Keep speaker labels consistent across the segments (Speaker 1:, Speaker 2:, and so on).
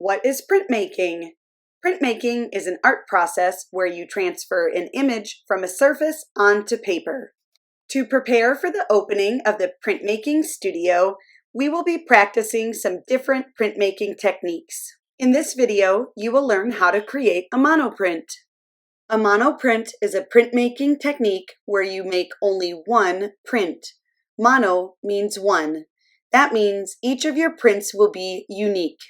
Speaker 1: What is printmaking? Printmaking is an art process where you transfer an image from a surface onto paper. To prepare for the opening of the Printmaking Studio, we will be practicing some different printmaking techniques. In this video, you will learn how to create a monoprint. A monoprint is a printmaking technique where you make only one print. Mono means one. That means each of your prints will be unique.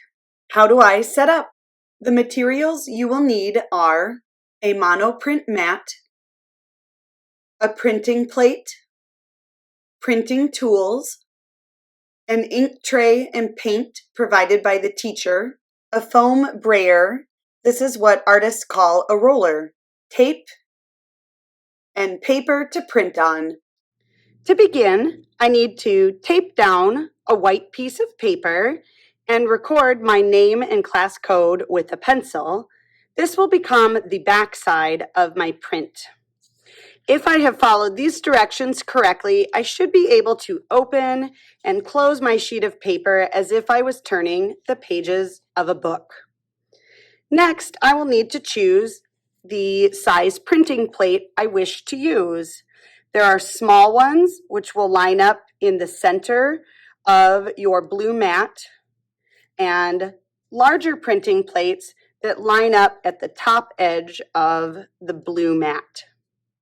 Speaker 1: How do I set up? The materials you will need are a Monoprint mat, a printing plate, printing tools, an ink tray and paint provided by the teacher, a foam brayer, this is what artists call a roller, tape, and paper to print on. To begin, I need to tape down a white piece of paper and record my name and class code with a pencil. This will become the back side of my print. If I have followed these directions correctly, I should be able to open and close my sheet of paper as if I was turning the pages of a book. Next, I will need to choose the size printing plate I wish to use. There are small ones which will line up in the center of your blue mat, and larger printing plates that line up at the top edge of the blue mat.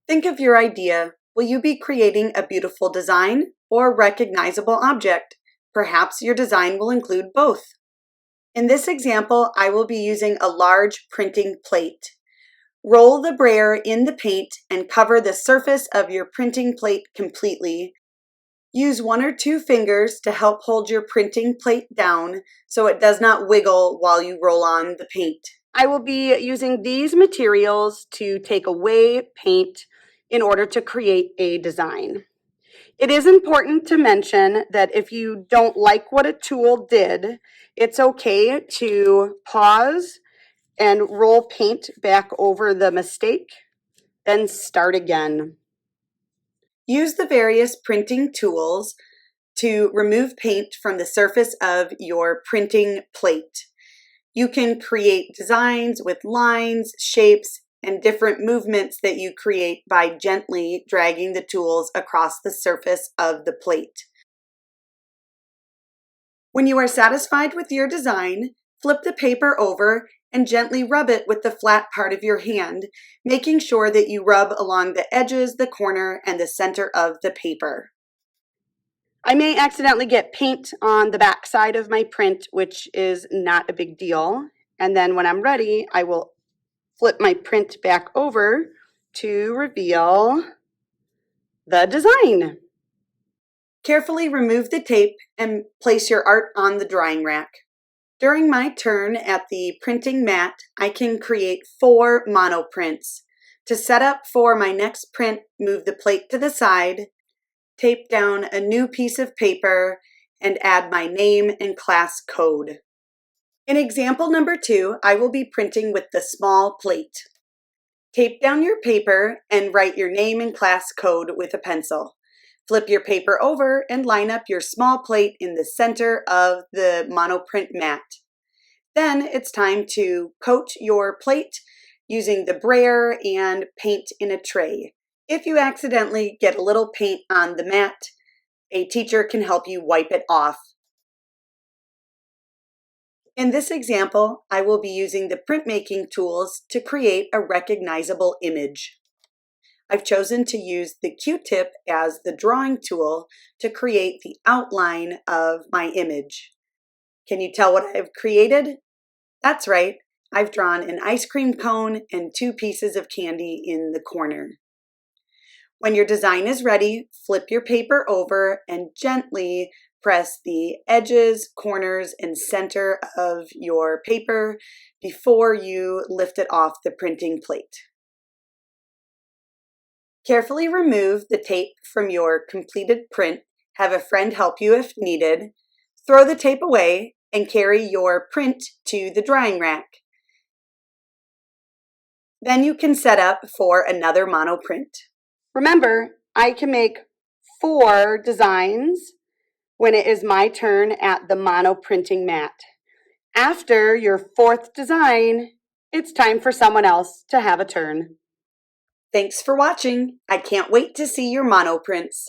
Speaker 1: Think of your idea. Will you be creating a beautiful design or recognizable object? Perhaps your design will include both. In this example, I will be using a large printing plate. Roll the brayer in the paint and cover the surface of your printing plate completely. Use 1 or 2 fingers to help hold your printing plate down so it does not wiggle while you roll on the paint. I will be using these materials to take away paint in order to create a design. It is important to mention that if you don't like what a tool did, it's okay to pause and roll paint back over the mistake, then start again. Use the various printing tools to remove paint from the surface of your printing plate. You can create designs with lines, shapes, and different movements that you create by gently dragging the tools across the surface of the plate. When you are satisfied with your design, flip the paper over and gently rub it with the flat part of your hand, making sure that you rub along the edges, the corner, and the center of the paper. I may accidentally get paint on the back side of my print, which is not a big deal. And then when I'm ready, I will flip my print back over to reveal the design. Carefully remove the tape and place your art on the drying rack. During my turn at the printing mat, I can create 4 monoprints. To set up for my next print, move the plate to the side, tape down a new piece of paper, and add my name and class code. In example number 2, I will be printing with the small plate. Tape down your paper and write your name and class code with a pencil. Flip your paper over and line up your small plate in the center of the Monoprint mat. Then it's time to coat your plate using the brayer and paint in a tray. If you accidentally get a little paint on the mat, a teacher can help you wipe it off. In this example, I will be using the printmaking tools to create a recognizable image. I've chosen to use the Q-tip as the drawing tool to create the outline of my image. Can you tell what I've created? That's right, I've drawn an ice cream cone and 2 pieces of candy in the corner. When your design is ready, flip your paper over and gently press the edges, corners, and center of your paper before you lift it off the printing plate. Carefully remove the tape from your completed print, have a friend help you if needed, throw the tape away, and carry your print to the drying rack. Then you can set up for another monoprint. Remember, I can make 4 designs when it is my turn at the monoprinting mat. After your fourth design, it's time for someone else to have a turn. Thanks for watching. I can't wait to see your monoprints.